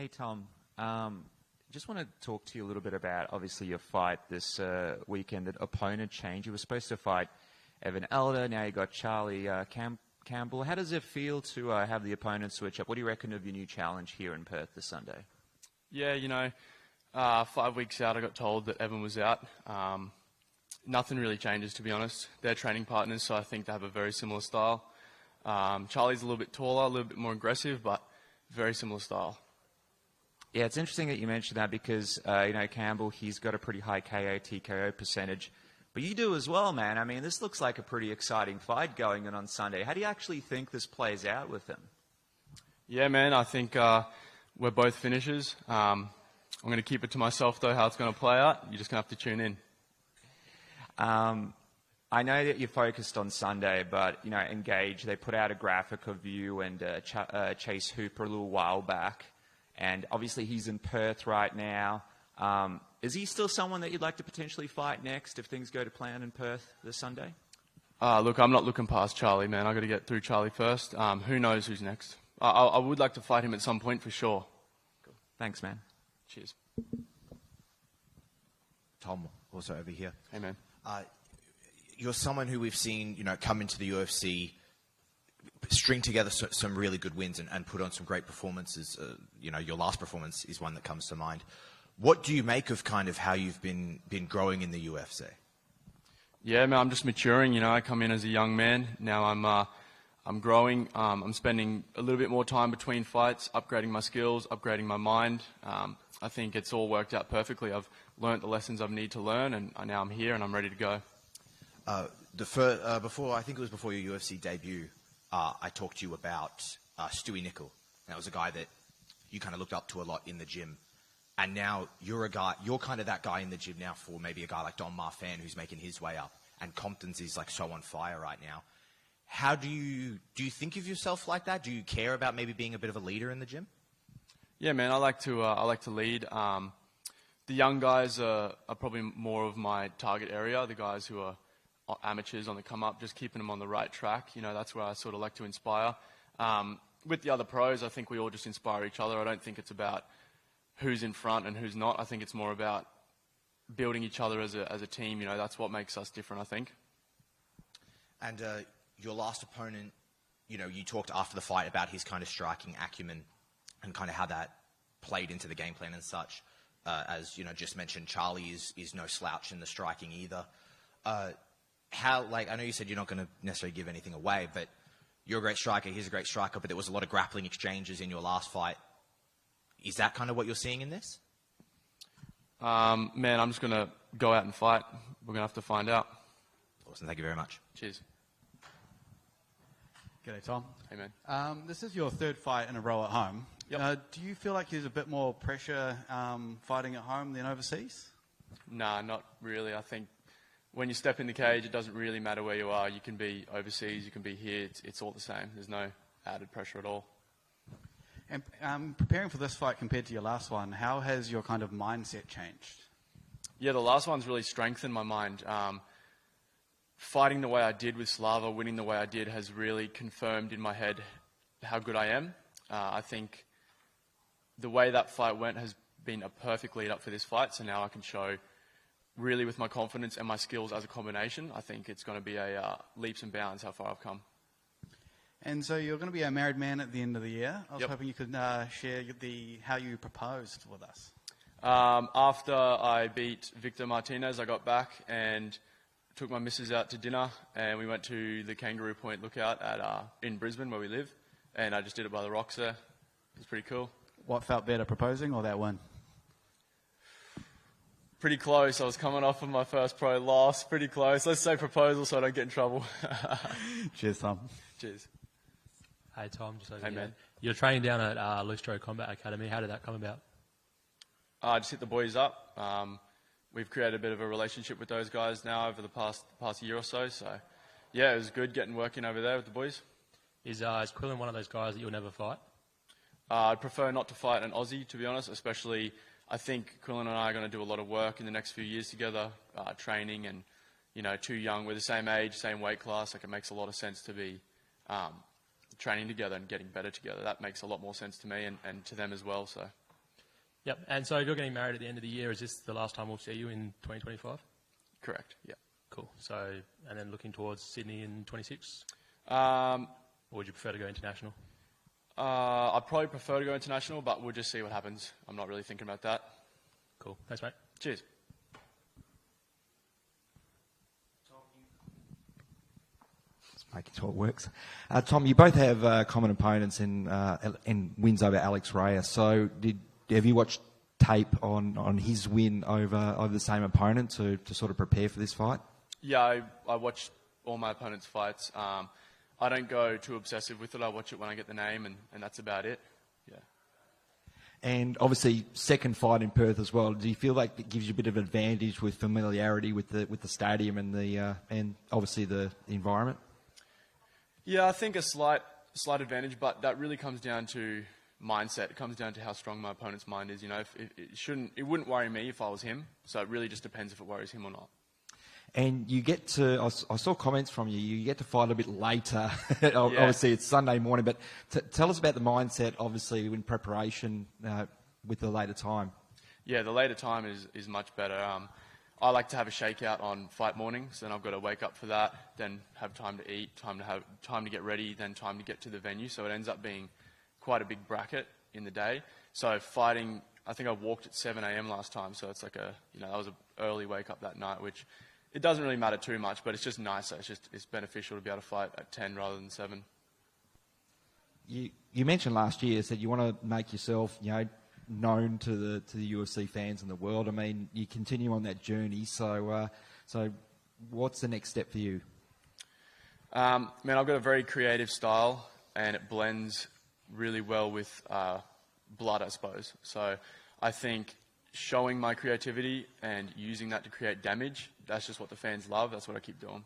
Hey, Tom. Just want to talk to you a little bit about, obviously, your fight this weekend at Opponent Change. You were supposed to fight Evan Elder. Now you got Charlie Campbell. How does it feel to have the opponent switch up? What do you reckon of your new challenge here in Perth this Sunday? Yeah, 5 weeks out, I got told that Evan was out. Nothing really changes, to be honest. They're training partners, so I think they have a very similar style. Charlie's a little bit taller, a little bit more aggressive, but very similar style. Yeah, it's interesting that you mentioned that because, Campbell, he's got a pretty high KO, TKO percentage. But you do as well, man. I mean, this looks like a pretty exciting fight going on Sunday. How do you actually think this plays out with him? Yeah, man, I think we're both finishers. I'm going to keep it to myself, though, how it's going to play out. You're just going to have to tune in. I know that you're focused on Sunday, but, Engage, they put out a graphic of you and Chase Hooper a little while back. And obviously he's in Perth right now. Is he still someone that you'd like to potentially fight next if things go to plan in Perth this Sunday? Look, I'm not looking past Charlie, man. I've got to get through Charlie first. Who knows who's next? I would like to fight him at some point for sure. Cool. Thanks, man. Cheers. Tom, also over here. Hey, man. You're someone who we've seen, come into the UFC, string together some really good wins and put on some great performances. Your last performance is one that comes to mind. What do you make of kind of how you've been growing in the UFC? Yeah, man, I'm just maturing. I come in as a young man. Now I'm growing. I'm spending a little bit more time between fights, upgrading my skills, upgrading my mind. I think it's all worked out perfectly. I've learnt the lessons I need to learn, and now I'm here and I'm ready to go. I think it was before your UFC debut, I talked to you about Stewie Nickel. That was a guy that you kind of looked up to a lot in the gym. And now you're kind of that guy in the gym now for maybe a guy like Don Marfan who's making his way up. And Compton's is like so on fire right now. How do you think of yourself like that? Do you care about maybe being a bit of a leader in the gym? Yeah, man, I like to lead. The young guys are probably more of my target area, the guys who are amateurs on the come up, just keeping them on the right track. That's where I sort of like to inspire. With the other pros, I think we all just inspire each other. I don't think it's about who's in front and who's not. I think it's more about building each other as a team. That's what makes us different, I think. And your last opponent, you talked after the fight about his kind of striking acumen and kind of how that played into the game plan and such. As just mentioned, Charlie is no slouch in the striking either. I know you said you're not going to necessarily give anything away, but you're a great striker, he's a great striker, but there was a lot of grappling exchanges in your last fight. Is that kind of what you're seeing in this? Man, I'm just going to go out and fight. We're going to have to find out. Awesome. Thank you very much. Cheers. G'day, Tom. Hey, man. This is your third fight in a row at home. Yep. Do you feel like there's a bit more pressure fighting at home than overseas? Nah, not really. I think when you step in the cage, it doesn't really matter where you are. You can be overseas, you can be here. It's all the same. There's no added pressure at all. And preparing for this fight compared to your last one, how has your kind of mindset changed? Yeah, the last one's really strengthened my mind. Fighting the way I did with Slava, winning the way I did, has really confirmed in my head how good I am. I think the way that fight went has been a perfect lead up for this fight, so now I can show really with my confidence and my skills as a combination. I think it's going to be a leaps and bounds how far I've come. And so you're going to be a married man at the end of the year. I was Yep. hoping you could share how you proposed with us. After I beat Victor Martinez, I got back and took my missus out to dinner, and we went to the Kangaroo Point Lookout in Brisbane, where we live, and I just did it by the rocks there. It was pretty cool. What felt better, proposing or that win? Pretty close. I was coming off of my first pro loss. Pretty close. Let's say proposal so I don't get in trouble. Cheers, Tom. Cheers. Hey, Tom, just over Hey, here. man. You're training down at Lustro Combat Academy. How did that come about? I just hit the boys up. We've created a bit of a relationship with those guys now over the past year or so. So, yeah, it was good working over there with the boys. Is Quillen one of those guys that you'll never fight? I'd prefer not to fight an Aussie, to be honest, especially I think Quillen and I are going to do a lot of work in the next few years together, training and, too young. We're the same age, same weight class. Like, it makes a lot of sense to be training together and getting better together. That makes a lot more sense to me and to them as well. So Yep. And so you're getting married at the end of the year. Is this the last time we'll see you in 2025? Correct. Yeah. Cool. So, and then looking towards Sydney in 26? Or would you prefer to go international? I'd probably prefer to go international, but we'll just see what happens. I'm not really thinking about that. Cool. Thanks, mate. Cheers. Making sure it works. Tom, you both have common opponents in wins over Alex Reyes. So have you watched tape on his win over the same opponent to sort of prepare for this fight? Yeah, I watch all my opponents' fights. I don't go too obsessive with it. I watch it when I get the name, and that's about it. Yeah. And obviously, second fight in Perth as well. Do you feel like it gives you a bit of advantage with familiarity with the stadium and obviously the environment? Yeah, I think a slight advantage, but that really comes down to mindset. It comes down to how strong my opponent's mind is. You know, it wouldn't worry me if I was him. So it really just depends if it worries him or not. And you get to, I saw comments from you, you get to fight a bit later. Obviously, it's Sunday morning, but tell us about the mindset, obviously, in preparation with the later time. Yeah, the later time is much better. I like to have a shakeout on fight morning, so then I've got to wake up for that, then have time to eat, time to get ready, then time to get to the venue. So it ends up being quite a big bracket in the day. So fighting, I think I walked at 7 a.m. last time, so it's like that was an early wake up that night, which it doesn't really matter too much, but it's just nicer. It's beneficial to be able to fight at 10 rather than 7. You mentioned last year that you want to make yourself, known to the UFC fans in the world. I mean, you continue on that journey. So what's the next step for you? Man, I've got a very creative style, and it blends really well with blood, I suppose. So I think showing my creativity and using that to create damage, that's just what the fans love. That's what I keep doing.